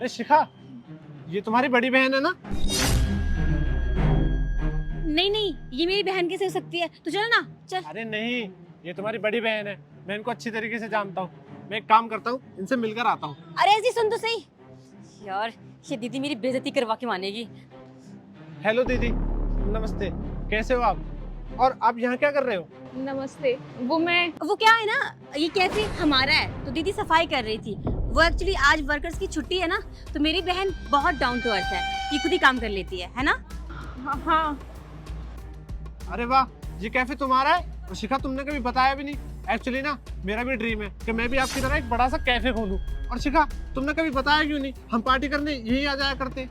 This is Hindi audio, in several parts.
अरे शिखा, ये तुम्हारी बड़ी बहन है ना? नहीं नहीं, ये मेरी बहन कैसे हो सकती है? तो चलो ना, चल। अरे नहीं, ये तुम्हारी बड़ी बहन है। मैं इनको अच्छी तरीके से जानता हूँ। मैं एक काम करता हूँ, इनसे मिलकर आता हूँ। अरे ऐसी सुन तो सही। यार, ये दीदी मेरी बेइज्जती करवा के मानेगी। हेलो दीदी, नमस्ते। कैसे हो आप? और आप यहाँ क्या कर रहे हो? नमस्ते। वो क्या है ना, ये कैफे हमारा है, तो दीदी सफाई कर रही थी। वो एक्चुअली आज वर्कर्स की छुट्टी है ना, तो मेरी बहन बहुत डाउन टू अर्थ है, ये खुद ही काम कर लेती है ना? हाँ, अरे वाह, ये कैफे तुम्हारा है? और शिखा, तुमने कभी बताया भी नहीं। एक्चुअली ना, मेरा भी ड्रीम है कि मैं भी आपकी तरह एक बड़ा सा कैफे खोलूं। और शिखा, तुमने कभी बताया क्यों नहीं? हम पार्टी करने यही आ जाया करते।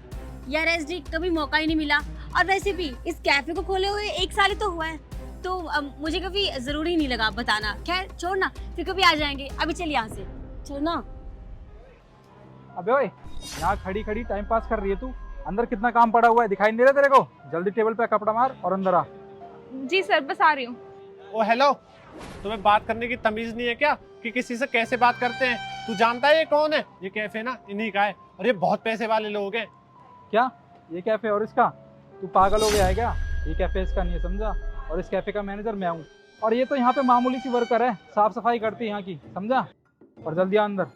यार एसडी, कभी मौका ही नहीं मिला। और वैसे भी इस कैफे को खोले हुए 1 साल ही तो हुआ है, तो मुझे कभी जरूरी नहीं लगा बताना। खैर छोड़ ना, फिर कभी आ जाएंगे। अभी चल यहाँ से, चल ना। अबे ओए, यहाँ खड़ी खड़ी टाइम पास कर रही है तू? अंदर कितना काम पड़ा हुआ है, दिखाई नहीं दे रहा तेरे को? जल्दी टेबल पे कपड़ा मार और अंदर आ। जी सर, बस आ रही हूँ। ओ हेलो, तुम्हें बात करने की तमीज नहीं है क्या कि किसी से कैसे बात करते हैं? तू जानता है ये कौन है? ये कैफे ना इन्हीं का है, और ये बहुत पैसे वाले लोग हैं। क्या ये कैफे और इसका? तू पागल हो गया है क्या? ये कैफे इसका नहीं है, समझा? और इस कैफे का मैनेजर मैं हूँ। और ये तो यहाँ पे मामूली सी वर्कर है, साफ सफाई करती है यहाँ की, समझा? और जल्दी आ अंदर।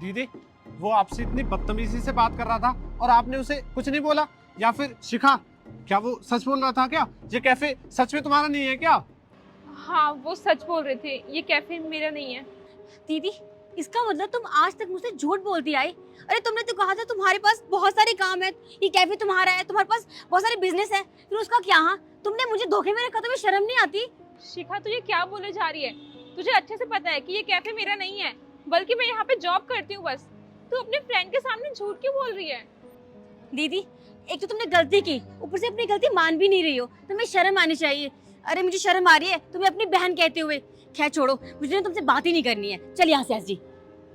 दीदी, वो आपसे इतनी बदतमीजी से बात कर रहा था और आपने उसे कुछ नहीं बोला? या फिर शिखा, क्या वो सच बोल रहा था क्या? ये कैफे सच में तुम्हारा नहीं है क्या? हाँ, वो सच बोल रहे थे, ये कैफे मेरा नहीं है। दीदी, इसका मतलब तुम आज तक मुझसे झूठ बोलती आई? अरे तुमने तो कहा था तुम्हारे पास बहुत सारे काम है, ये कैफे तुम्हारा है, तुम्हारे पास बहुत सारे बिजनेस है, फिर उसका क्या? हाँ, तुमने मुझे धोखे में रखा, तुम्हें शर्म नहीं आती? शिखा, तुझे क्या बोले जा रही है? तुझे अच्छे से पता है कि ये कैफे मेरा नहीं है, बल्कि मैं यहाँ पे जॉब करती हूँ बस। तू अपने फ्रेंड के सामने झूठ क्यों बोल रही है? दीदी, एक तो तुमने गलती की, ऊपर से अपनी गलती मान भी नहीं रही हो, तुम्हें शर्म आनी चाहिए। अरे मुझे शर्म आ रही है तुम्हें अपनी बहन कहते हुए। खैर छोड़ो, मुझे तुमसे बात ही नहीं करनी है, चल यहाँ से। जी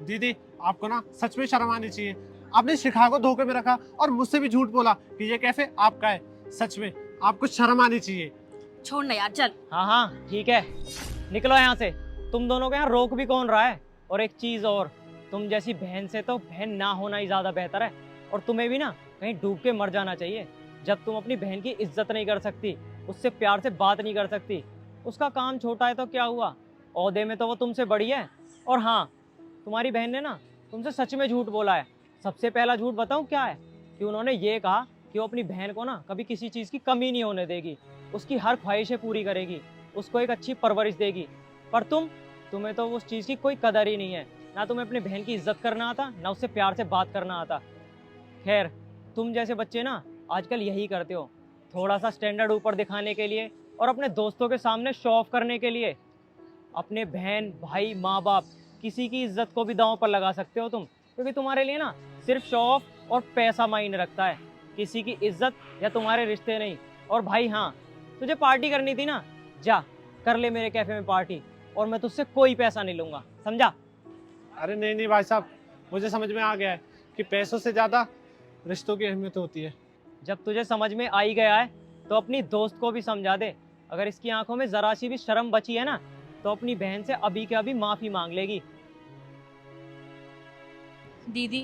दीदी, आपको ना सच में शर्म आनी चाहिए। आपने शिखा को धोखे में रखा और मुझसे भी झूठ बोला कि ये कैफे आपका है। सच में आपको शर्म आनी चाहिए। छोड़ ना यार, चल। हाँ हाँ ठीक है, निकलो यहाँ से। तुम दोनों को यहाँ रोक भी कौन रहा है? और एक चीज़ और, तुम जैसी बहन से तो बहन ना होना ही ज़्यादा बेहतर है। और तुम्हें भी ना कहीं डूब के मर जाना चाहिए, जब तुम अपनी बहन की इज्जत नहीं कर सकती, उससे प्यार से बात नहीं कर सकती। उसका काम छोटा है तो क्या हुआ, ओहदे में तो वो तुमसे बड़ी है। और हाँ, तुम्हारी बहन ने ना तुमसे सच में झूठ बोला है। सबसे पहला झूठ बताऊँ क्या है? कि उन्होंने ये कहा कि वो अपनी बहन को ना कभी किसी चीज़ की कमी नहीं होने देगी, उसकी हर ख्वाहिशें पूरी करेगी, उसको एक अच्छी परवरिश देगी। पर तुम्हें तो उस चीज़ की कोई कदर ही नहीं है। ना तुम्हें अपनी बहन की इज्जत करना आता, ना उससे प्यार से बात करना आता। खैर, तुम जैसे बच्चे ना आजकल यही करते हो, थोड़ा सा स्टैंडर्ड ऊपर दिखाने के लिए और अपने दोस्तों के सामने शो ऑफ करने के लिए अपने बहन, भाई, माँ बाप, किसी की इज्जत को भी दांव पर लगा सकते हो तुम। क्योंकि तुम्हारे लिए ना सिर्फ शो ऑफ और पैसा मायने रखता है, किसी की इज्जत या तुम्हारे रिश्ते नहीं। और भाई हाँ, तुझे पार्टी करनी थी ना, जा कर ले मेरे कैफे में पार्टी, और मैं तुझसे कोई पैसा नहीं लूँगा, समझा? अरे नहीं नहीं भाई साहब, मुझे समझ में आ गया है कि पैसों से ज्यादा रिश्तों की अहमियत होती है। जब तुझे समझ में आ ही गया है तो अपनी दोस्त को भी समझा दे। अगर इसकी आंखों में जरा सी भी शर्म बची है ना, तो अपनी बहन से अभी के अभी माफी मांग लेगी। दीदी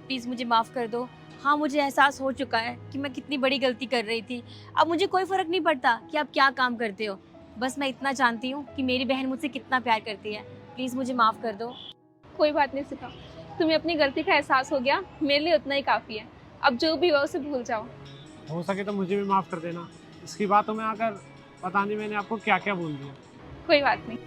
प्लीज़ मुझे माफ़ कर दो। हाँ, मुझे एहसास हो चुका है कि मैं कितनी बड़ी गलती कर रही थी। अब मुझे कोई फ़र्क नहीं पड़ता कि आप क्या काम करते हो, बस मैं इतना जानती हूँ कि मेरी बहन मुझसे कितना प्यार करती है। प्लीज़ मुझे माफ़ कर दो। कोई बात नहीं शिखा, तुम्हें अपनी गलती का एहसास हो गया, मेरे लिए उतना ही काफ़ी है। अब जो भी हुआ उसे भूल जाओ। हो सके तो मुझे भी माफ कर देना। इसकी बातों में आकर पता नहीं मैंने आपको क्या क्या बोल दिया। कोई बात नहीं।